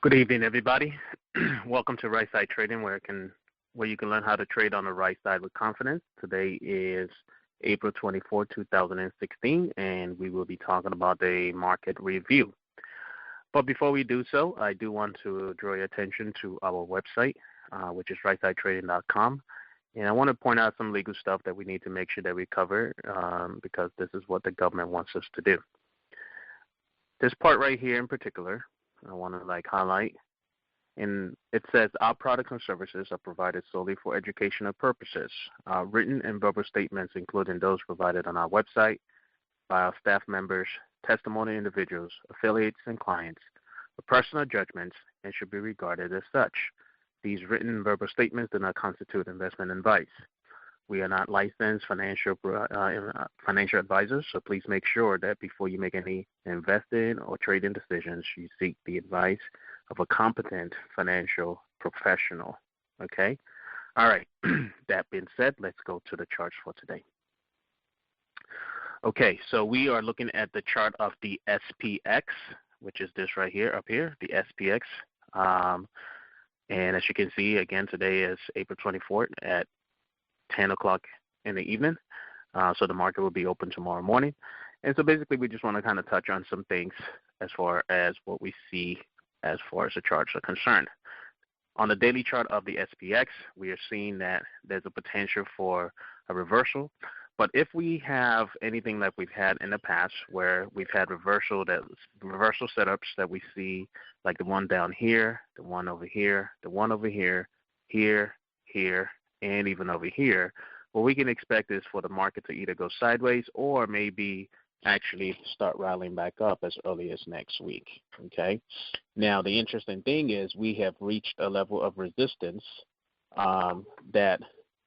Good evening, everybody. Welcome to Right Side Trading, where you can learn how to trade on the right side with confidence. Today is April 24, 2016, and we will be talking about a market review. But before we do so, I do want to draw your attention to our website, which is rightsidetrading.com. And I want to point out some legal stuff that we need to make sure that we cover because this is what the government wants us to do. This part right here in particular, I want to highlight, and it says our products and services are provided solely for educational purposes. Written and verbal statements, including those provided on our website by our staff members, testimony individuals, affiliates, and clients, are personal judgments and should be regarded as such. These written and verbal statements do not constitute investment advice. We are not licensed financial advisors, so please make sure that before you make any investing or trading decisions, you seek the advice of a competent financial professional. Okay? All right. That being said, let's go to the charts for today. Okay, so we are looking at the chart of the SPX, which is this right here, up here, the SPX. And as you can see, again, today is April 24th at 10 o'clock in the evening. So the market will be open tomorrow morning. And so basically we just want to kind of touch on some things as far as what we see as far as the charts are concerned. On the daily chart of the SPX, we are seeing that there's a potential for a reversal. But if we have anything like we've had in the past where we've had reversal setups that we see, like the one down here, the one over here, the one over here, here, and even over here, what we can expect is for the market to either go sideways or maybe actually start rallying back up as early as next week. Okay. Now, the interesting thing is we have reached a level of resistance that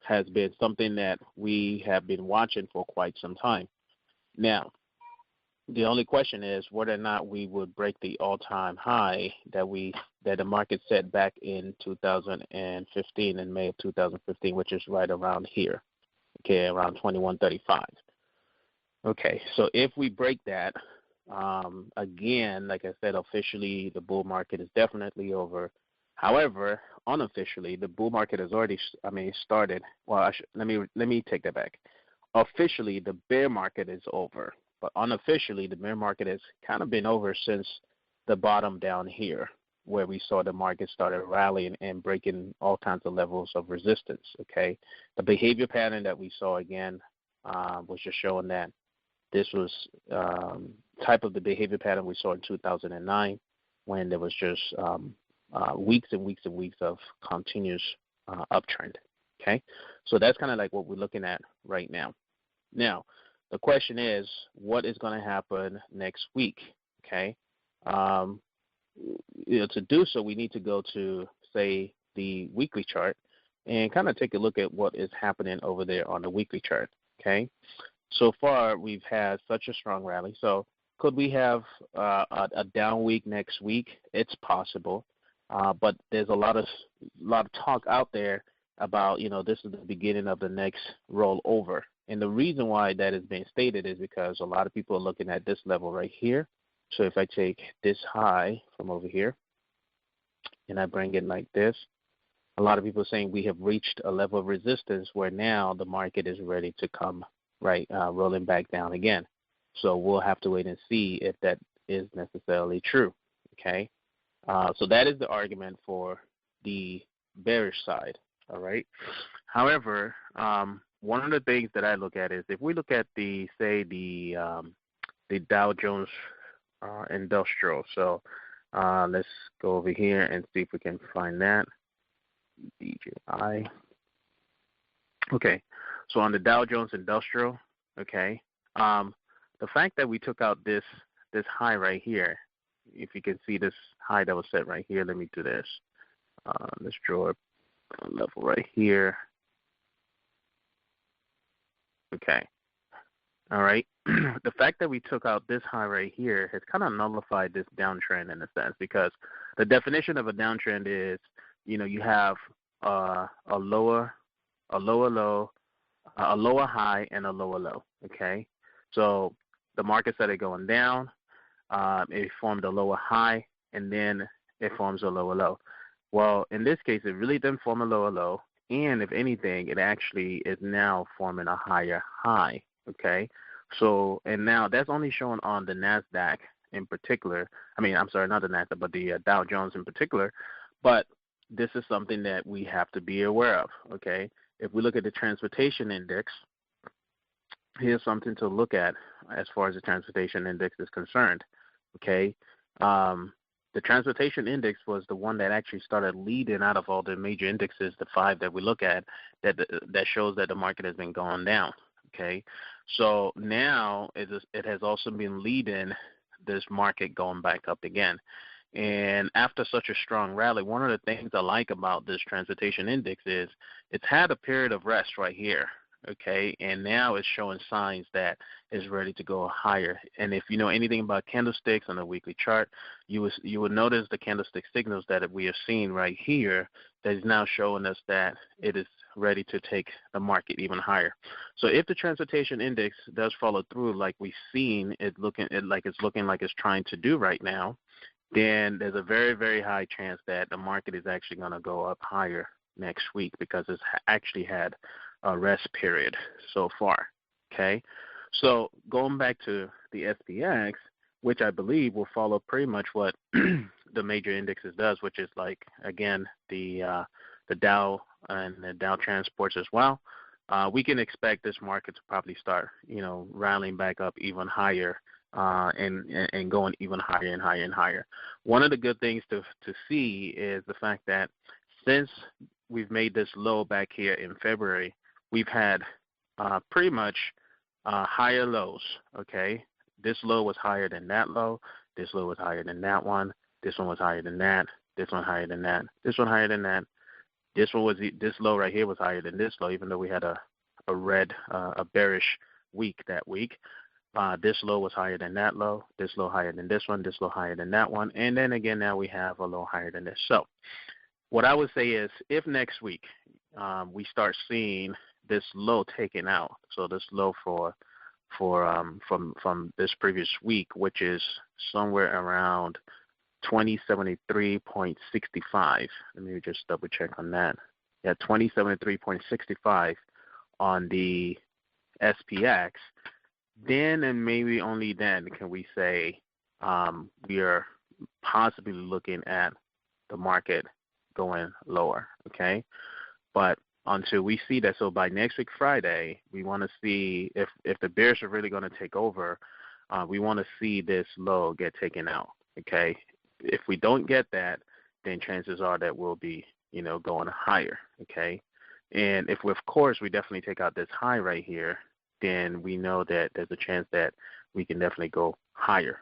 has been something that we have been watching for quite some time. Now, the only question is whether or not we would break the all-time high that the market set back in 2015, in May of 2015, which is right around here, okay, around 2135. Okay, so if we break that, again, like I said, officially the bull market is definitely over. However, unofficially, the bull market has already, started. Well, let me take that back. Officially, the bear market is over. But unofficially, the bear market has kind of been over since the bottom down here, where we saw the market started rallying and breaking all kinds of levels of resistance, okay? The behavior pattern that we saw, again, was just showing that this was type of the behavior pattern we saw in 2009 when there was just weeks and weeks and weeks of continuous uptrend, okay? So that's kind of like what we're looking at right now. Now, the question is, what is going to happen next week? Okay, to do so, we need to go to, say, the weekly chart and kind of take a look at what is happening over there on the weekly chart. Okay, so far we've had such a strong rally. So could we have a down week next week? It's possible, but there's a lot of talk out there about this is the beginning of the next rollover. And the reason why that is being stated is because a lot of people are looking at this level right here. So if I take this high from over here and I bring it like this, a lot of people are saying we have reached a level of resistance where now the market is ready to come rolling back down again. So we'll have to wait and see if that is necessarily true. Okay, so that is the argument for the bearish side. All right. However, one of the things that I look at is if we look at the Dow Jones Industrial. So let's go over here and see if we can find that. DJI. Okay. So on the Dow Jones Industrial, okay, the fact that we took out this high right here, if you can see this high that was set right here, let me do this. Let's draw a level right here. Okay. All right. The fact that we took out this high right here has kind of nullified this downtrend in a sense, because the definition of a downtrend is, you have a lower low, a lower high, and a lower low. Okay. So the market started going down. It formed a lower high, and then it forms a lower low. Well, in this case, it really didn't form a lower low, and if anything, it actually is now forming a higher high, okay? So, and now that's only shown on the Nasdaq in particular. I mean, I'm sorry, not the Nasdaq, but the Dow Jones in particular. But this is something that we have to be aware of, okay? If we look at the transportation index, here's something to look at as far as the transportation index is concerned, okay? The transportation index was the one that actually started leading out of all the major indexes, the 5 that we look at, that shows that the market has been going down, okay? So now it has also been leading this market going back up again. And after such a strong rally, one of the things I like about this transportation index is it's had a period of rest right here, okay, and now it's showing signs that it's ready to go higher. And if you know anything about candlesticks on the weekly chart, you would notice the candlestick signals that we are seeing right here that is now showing us that it is ready to take the market even higher. So if the transportation index does follow through like we've seen it's looking like it's trying to do right now, then there's a very, very high chance that the market is actually going to go up higher next week because it's actually had a rest period so far, okay? So going back to the SPX, which I believe will follow pretty much what the major indexes does, which is like, again, the Dow and the Dow Transports as well, we can expect this market to probably start, rallying back up even higher and going even higher and higher and higher. One of the good things to see is the fact that since we've made this low back here in February, we've had pretty much higher lows, okay? This low was higher than that low. This low was higher than that one. This one was higher than that. This one higher than that. This one higher than that. This low right here was higher than this low, even though we had a bearish week that week. This low was higher than that low. This low higher than this one. This low higher than that one. And then again, now we have a low higher than this. So what I would say is if next week we start seeing this low taken out, so this low from this previous week, which is somewhere around 2073.65. Let me just double check on that. Yeah, 2073.65 on the SPX. Then and maybe only then can we say we are possibly looking at the market going lower, okay? But until we see that, so by next week Friday, we want to see if the bears are really going to take over, we want to see this low get taken out, okay? If we don't get that, then chances are that we'll be, going higher, okay? And if, of course, we definitely take out this high right here, then we know that there's a chance that we can definitely go higher,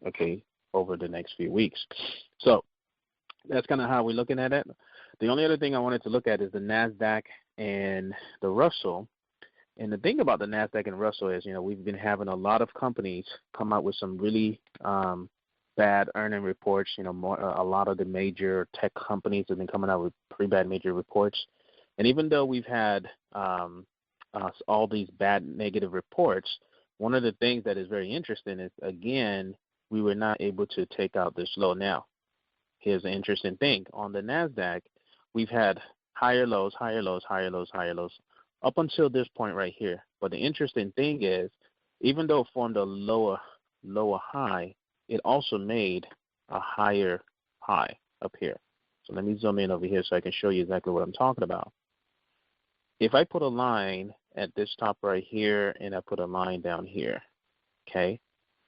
okay, over the next few weeks. So that's kind of how we're looking at it. The only other thing I wanted to look at is the Nasdaq and the Russell. And the thing about the Nasdaq and Russell is, we've been having a lot of companies come out with some really bad earning reports. A lot of the major tech companies have been coming out with pretty bad major reports. And even though we've had all these bad negative reports, one of the things that is very interesting is, again, we were not able to take out this low. Now, here's the interesting thing. On the NASDAQ, we've had higher lows, higher lows, higher lows, higher lows, up until this point right here. But the interesting thing is, even though it formed a lower high, it also made a higher high up here. So let me zoom in over here so I can show you exactly what I'm talking about. If I put a line at this top right here and I put a line down here, okay,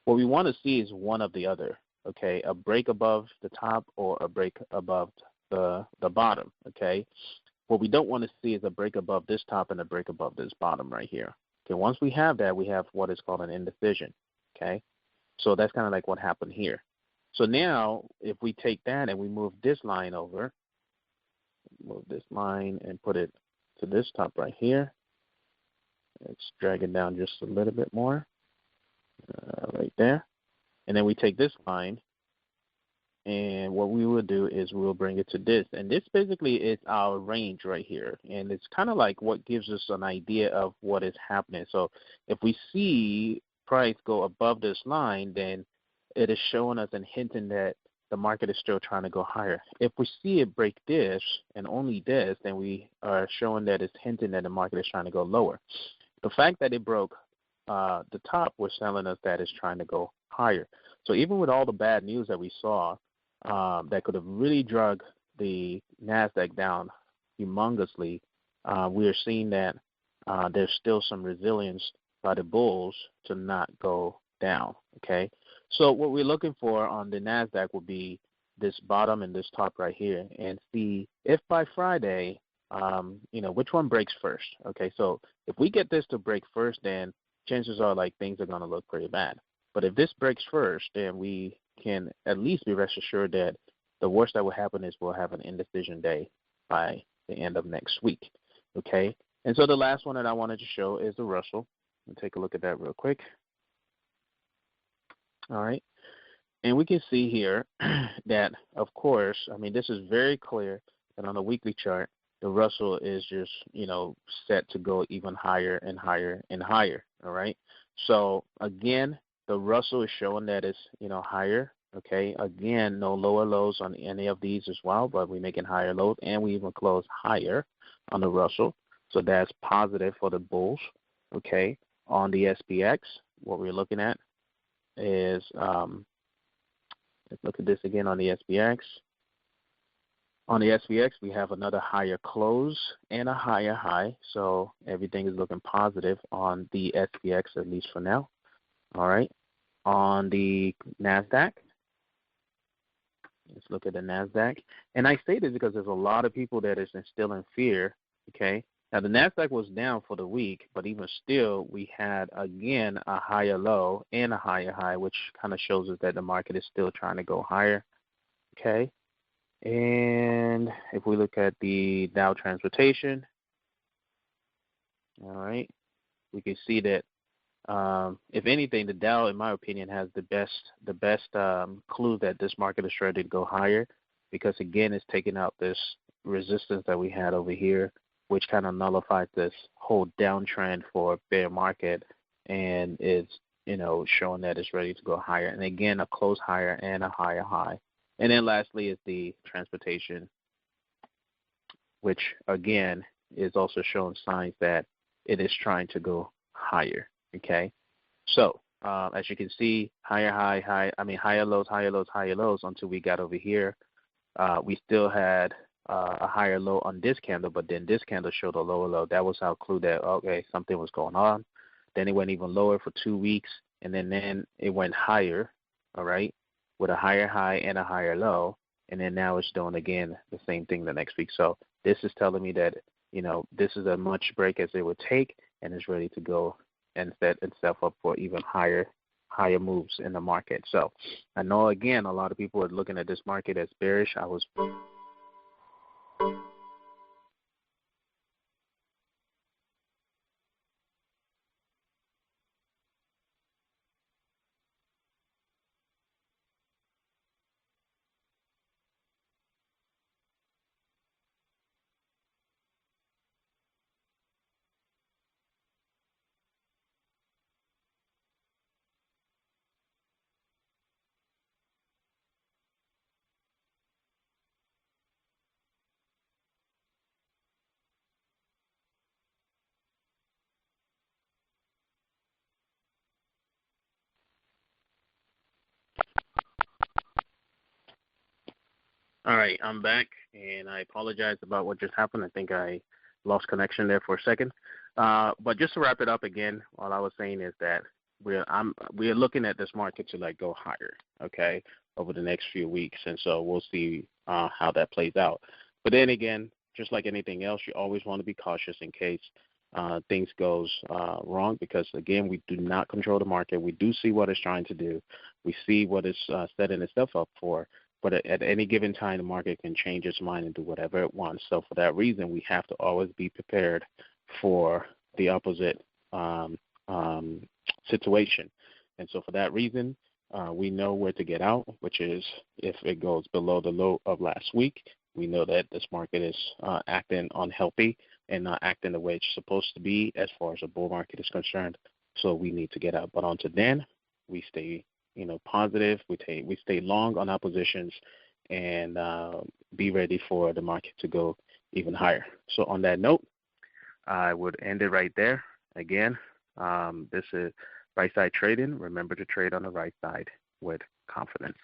what we want to see is one of the other, okay, a break above the top or a break above the bottom, okay. What we don't want to see is a break above this top and a break above this bottom right here. Okay, once we have that, we have what is called an indecision, okay. So that's kind of like what happened here. So now if we take that and we move this line over, move this line and put it to this top right here. Let's drag it down just a little bit more, right there. And then we take this line, and what we will do is we'll bring it to this. And this basically is our range right here. And it's kind of like what gives us an idea of what is happening. So if we see price go above this line, then it is showing us and hinting that the market is still trying to go higher. If we see it break this and only this, then we are showing that it's hinting that the market is trying to go lower. The fact that it broke the top was telling us that it's trying to go higher. So even with all the bad news that we saw that could have really drug the Nasdaq down humongously, we are seeing that there's still some resilience by the bulls to not go down. Okay, so what we're looking for on the Nasdaq will be this bottom and this top right here, and see if by Friday, which one breaks first. Okay, so if we get this to break first, then chances are like things are going to look pretty bad. But if this breaks first, then we can at least be rest assured that the worst that will happen is we'll have an indecision day by the end of next week. Okay, and so the last one that I wanted to show is the Russell. We'll take a look at that real quick. All right, and we can see here that, of course, I mean, this is very clear that on the weekly chart, the Russell is just, set to go even higher and higher and higher. All right, so again, the Russell is showing that it's, higher. Okay, again, no lower lows on any of these as well, but we're making higher lows, and we even close higher on the Russell. So that's positive for the bulls. Okay, on the SPX, what we're looking at is, let's look at this again on the SPX. On the SPX, we have another higher close and a higher high, so everything is looking positive on the SPX, at least for now. All right. On the Nasdaq, let's look at the Nasdaq. And I say this because there's a lot of people that is still in fear. Okay. Now, the Nasdaq was down for the week, but even still, we had, again, a higher low and a higher high, which kind of shows us that the market is still trying to go higher. Okay. And if we look at the Dow Transportation, all right, we can see that, if anything, the Dow, in my opinion, has the best clue that this market is ready to go higher, because, again, it's taking out this resistance that we had over here, which kind of nullified this whole downtrend for bear market, and is, showing that it's ready to go higher. And again, a close higher and a higher high. And then lastly is the transportation, which again is also showing signs that it is trying to go higher. Okay, so as you can see, higher lows, higher lows, higher lows until we got over here. We still had a higher low on this candle, but then this candle showed a lower low. That was our clue that, okay, something was going on. Then it went even lower for 2 weeks, and then it went higher, all right, with a higher high and a higher low, and then now it's doing, again, the same thing the next week. So this is telling me that, this is as much break as it would take, and it's ready to go and set itself up for even higher moves in the market. So I know, again, a lot of people are looking at this market as bearish. All right, I'm back, and I apologize about what just happened. I think I lost connection there for a second. But just to wrap it up again, all I was saying is that we're looking at this market to go higher, okay, over the next few weeks, and so we'll see how that plays out. But then again, just like anything else, you always want to be cautious in case things goes wrong, because again, we do not control the market. We do see what it's trying to do. We see what it's setting itself up for. But at any given time, the market can change its mind and do whatever it wants. So for that reason, we have to always be prepared for the opposite situation. And so for that reason, we know where to get out, which is if it goes below the low of last week, we know that this market is acting unhealthy and not acting the way it's supposed to be as far as the bull market is concerned. So we need to get out. But until then, we stay positive. We stay long on our positions and be ready for the market to go even higher. So on that note, I would end it right there. Again, this is right side trading. Remember to trade on the right side with confidence.